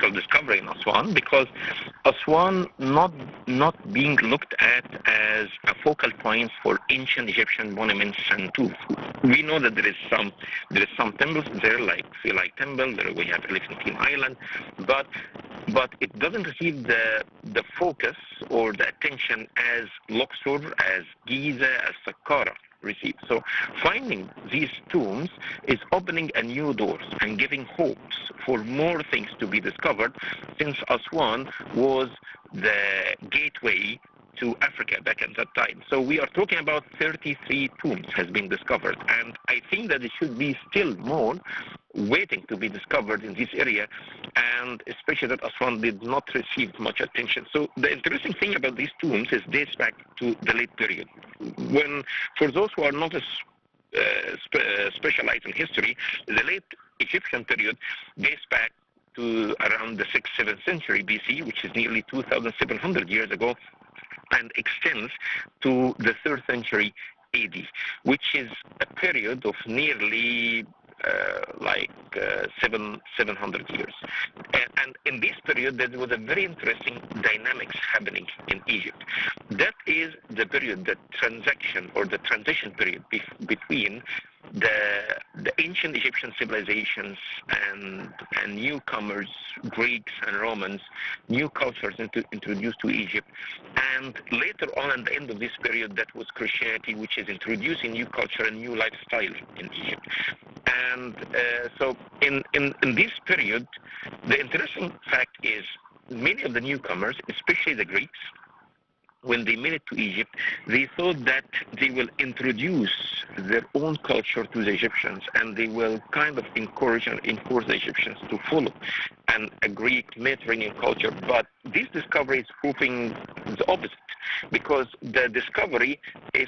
archaeological discovery in Aswan, because Aswan not being looked at as a focal point for ancient Egyptian monuments and tools. We know that there is some temples there, like Philae Temple. There we have Elephantine Island, but it doesn't receive the focus or the attention as Luxor, as Giza, as Saqqara received. So finding these tombs is opening a new doors and giving hopes for more things to be discovered, since Aswan was the gateway to Africa back at that time. So we are talking about 33 tombs has been discovered, and I think that there should be still more waiting to be discovered in this area, and especially that Aswan did not receive much attention. So the interesting thing about these tombs is dates back to the late period, when, for those who are not as specialized in history, the late Egyptian period dates back to around the 6th, 7th century BC, which is nearly 2,700 years ago, and extends to the 3rd century AD, which is a period of nearly 700 years. And in this period, there was a very interesting dynamics happening in Egypt. That is the period, the transition period between the ancient Egyptian civilizations and newcomers, Greeks and Romans, new cultures introduced to Egypt, and later on at the end of this period, that was Christianity, which is introducing new culture and new lifestyle in Egypt. And so in this period, the interesting fact is many of the newcomers, especially the Greeks, when they made it to Egypt, they thought that they will introduce their own culture to the Egyptians, and they will kind of encourage and enforce the Egyptians to follow a Greek Mediterranean culture. But this discovery is proving the opposite, because the discovery is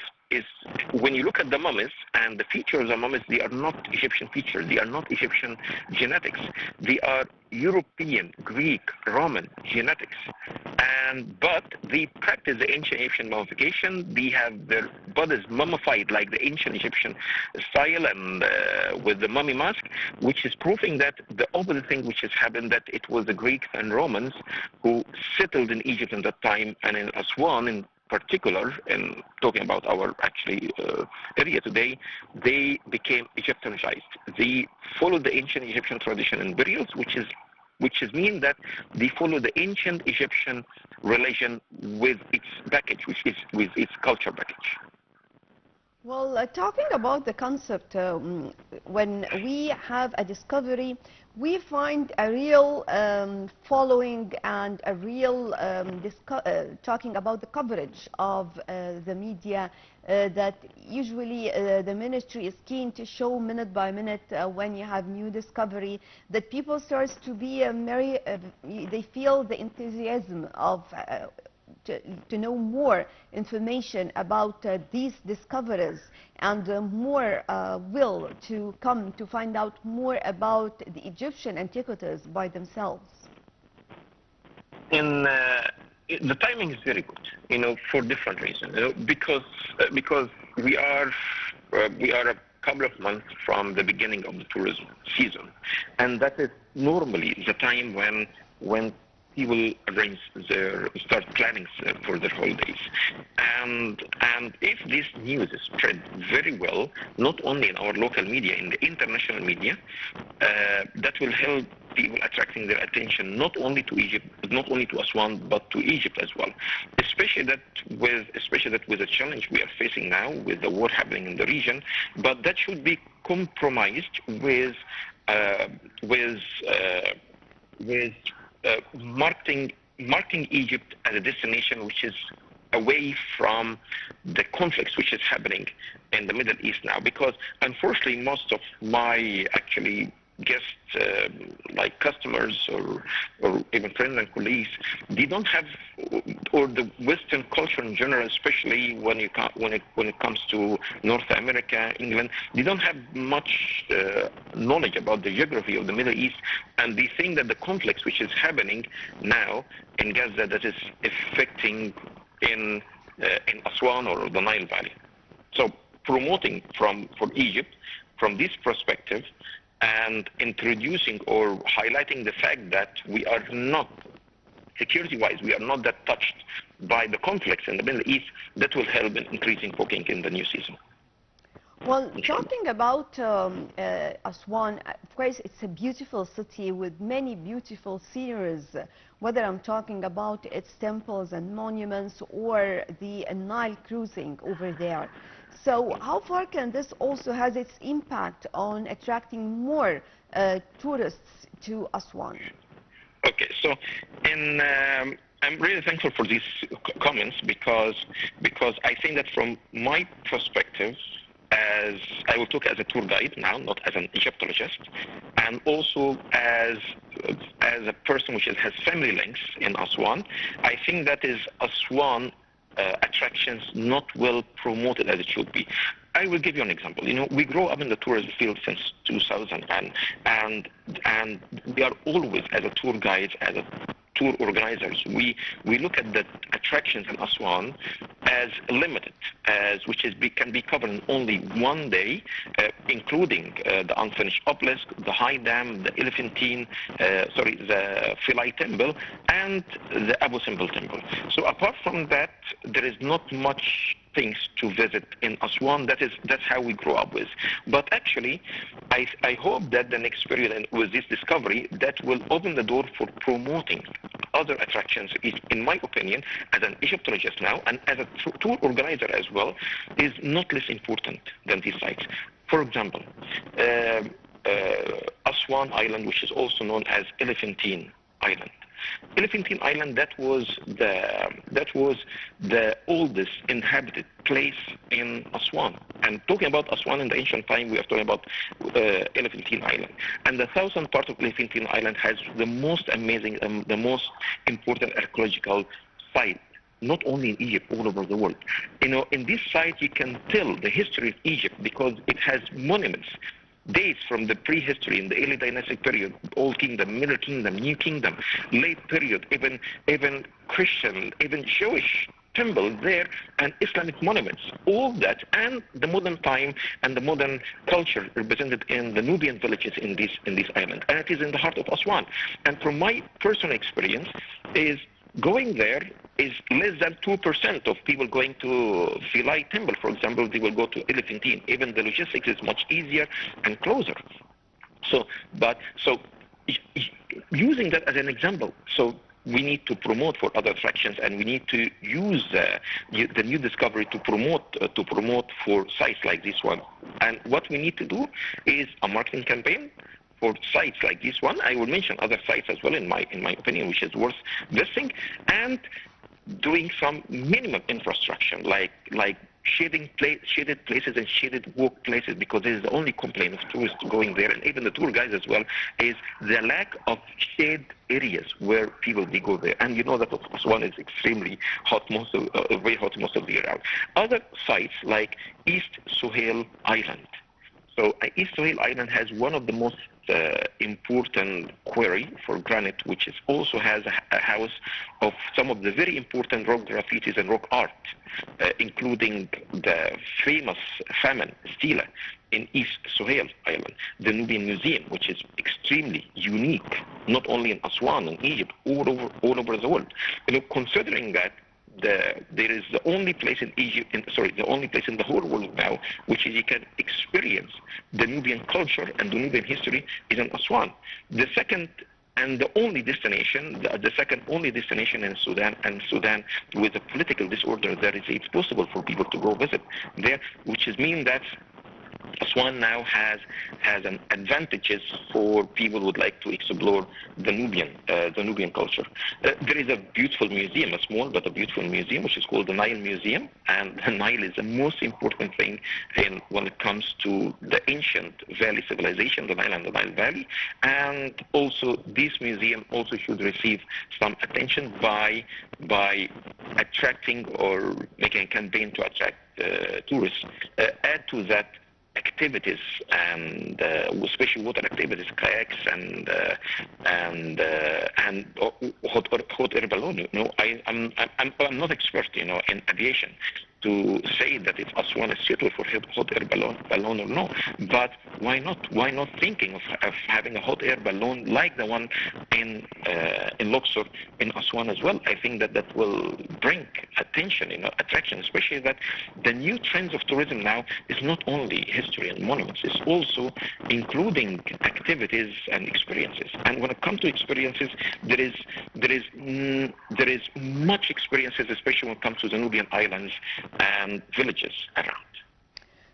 when you look at the mummies and the features of the mummies, they are not Egyptian features, they are not Egyptian genetics, they are European, Greek, Roman genetics. But they practice the ancient Egyptian mummification. They have their bodies mummified like the ancient Egyptian style, and with the mummy mask, which is proving that the opposite thing which has happened, that it was the Greeks and Romans who settled in Egypt at that time, and in Aswan in particular, and talking about our area today, they became Egyptianized. They followed the ancient Egyptian tradition and burials, which mean that they follow the ancient Egyptian religion with its package, which is with its culture package. Well, talking about the concept, when we have a discovery, we find a real following and a real talking about the coverage of the media, that usually the ministry is keen to show minute by minute when you have new discovery, that people starts to be they feel the enthusiasm of to know more information about these discoveries, and more will to come to find out more about the Egyptian antiquities by themselves. The timing is very good, for different reasons. Because we are a couple of months from the beginning of the tourism season, and that is normally the time when people start planning for their holidays. And if this news is spread very well, not only in our local media, in the international media, that will help people attracting their attention not only to Egypt, not only to Aswan, but to Egypt as well. Especially that with the challenge we are facing now with the war happening in the region, but that should be compromised with marking Egypt as a destination which is away from the conflicts which is happening in the Middle East now. Because unfortunately, most of my guests, like customers or even friends and colleagues, they don't have, or the Western culture in general, especially when it comes to North America, England, they don't have much knowledge about the geography of the Middle East, and they think that the conflicts which is happening now in Gaza, that is affecting in Aswan or the Nile Valley. So promoting for Egypt from this perspective and introducing or highlighting the fact that we are not, security-wise, we are not that touched by the conflicts in the Middle East, that will help in increasing booking in the new season. Well, talking about Aswan, of course, it's a beautiful city with many beautiful sceneries, whether I'm talking about its temples and monuments or the Nile cruising over there. So how far can this also has its impact on attracting more tourists to Aswan? Okay, so I'm really thankful for these comments because I think that from my perspective, as I will talk as a tour guide now, not as an Egyptologist, and also as a person which has family links in Aswan, I think that is Aswan attractions not well promoted as it should be. I will give you an example. You know, we grow up in the tourism field since 2000, and we are always, as a tour guides, as a tour organizers, we look at the attractions in Aswan as limited, which can be covered in only one day, including the unfinished obelisk, the high dam, the the Philae temple, and the Abu Simbel temple. So apart from that, there is not much things to visit in Aswan. That's how we grow up with. But actually, I hope that the next period, and with this discovery, that will open the door for promoting other attractions. In my opinion, as an Egyptologist now, and as a tour organizer as well, is not less important than these sites. For example, Aswan Island, which is also known as Elephantine Island. Elephantine Island, that was the oldest inhabited place in Aswan. And talking about Aswan in the ancient time, we are talking about Elephantine Island. And the southern part of Elephantine Island has the most amazing, the most important archaeological site, not only in Egypt, all over the world. You know, in this site you can tell the history of Egypt because it has monuments, dates from the prehistory, in the early dynastic period, Old Kingdom, Middle Kingdom, New Kingdom, late period, even Christian, even Jewish temple there, and Islamic monuments, all that, and the modern time and the modern culture represented in the Nubian villages in this island. And it is in the heart of Aswan. And from my personal experience, is going there is less than 2% of people going to Philae temple, for example. They will go to Elephantine. Even the logistics is much easier and closer. So using that as an example, so we need to promote for other attractions, and we need to use the new discovery to promote for sites like this one. And what we need to do is a marketing campaign for sites like this one. I will mention other sites as well, in my opinion, which is worth visiting, and doing some minimum infrastructure like shaded places and shaded walk places, because this is the only complaint of tourists going there, and even the tour guides as well, is the lack of shade areas where people they go there. And you know that Aswan is extremely hot, very hot most of the year out. Other sites like East Sohail Island. So East Sohail Island has one of the most important quarry for granite, which also has a house of some of the very important rock graffitis and rock art, including the famous famine stela in East Sohail Island, the Nubian Museum, which is extremely unique, not only in Aswan, in Egypt, all over the world. You know, considering that there is the only place in Egypt, the only place in the whole world now, which is you can experience the Nubian culture and the Nubian history, is in Aswan. The second and the only destination, the second only destination in Sudan, with the political disorder there, it's possible for people to go visit there, which is mean that Aswan now has an advantages for people who would like to explore the Nubian culture. There is a beautiful museum, a small but a beautiful museum, which is called the Nile Museum, and the Nile is the most important thing when it comes to the ancient valley civilization, the Nile and the Nile Valley. And also this museum also should receive some attention by attracting or making a campaign to attract tourists. Add to that activities, and especially water activities, kayaks and hot air balloon. You know, I'm not expert, in aviation, to say that it's Aswan is suitable for hot air balloon or no. But why not? Why not thinking of having a hot air balloon like the one in Luxor, in Aswan as well? I think that will bring attention, attraction, especially that the new trends of tourism now is not only history and monuments, it's also including activities and experiences. And when it comes to experiences, there is much experiences, especially when it comes to the Nubian islands and villages around.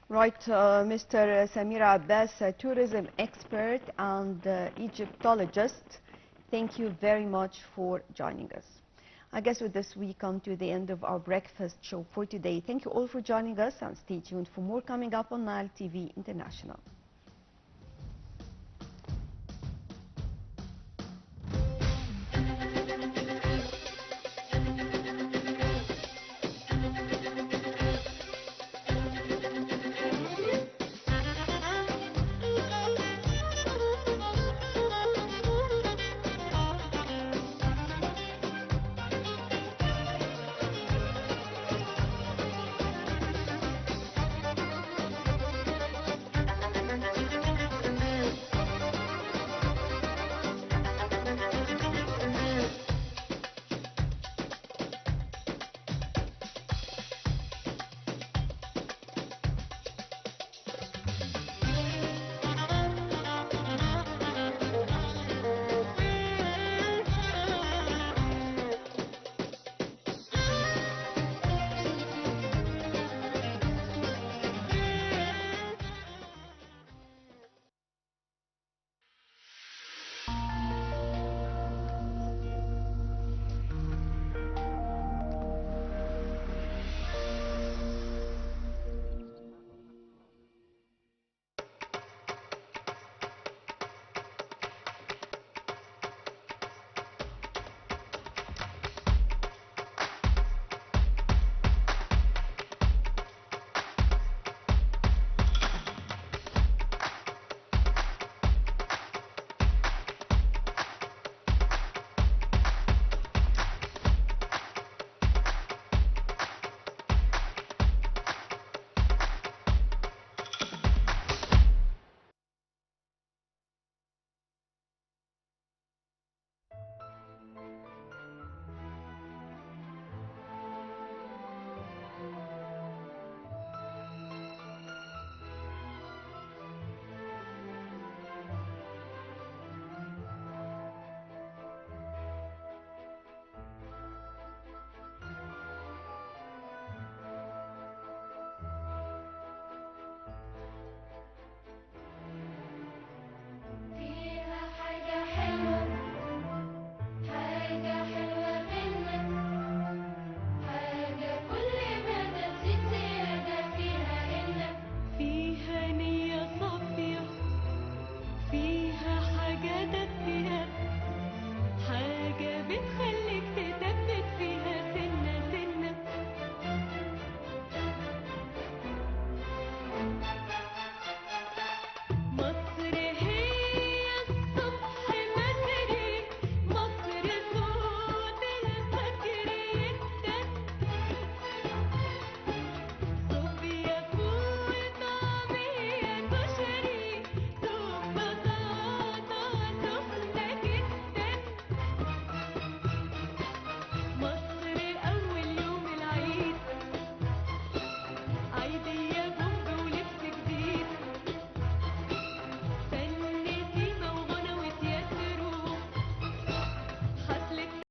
Right, Mr. Samir Abbas, a tourism expert and Egyptologist, thank you very much for joining us. I guess with this we come to the end of our breakfast show for today. Thank you all for joining us, and stay tuned for more coming up on Nile TV International.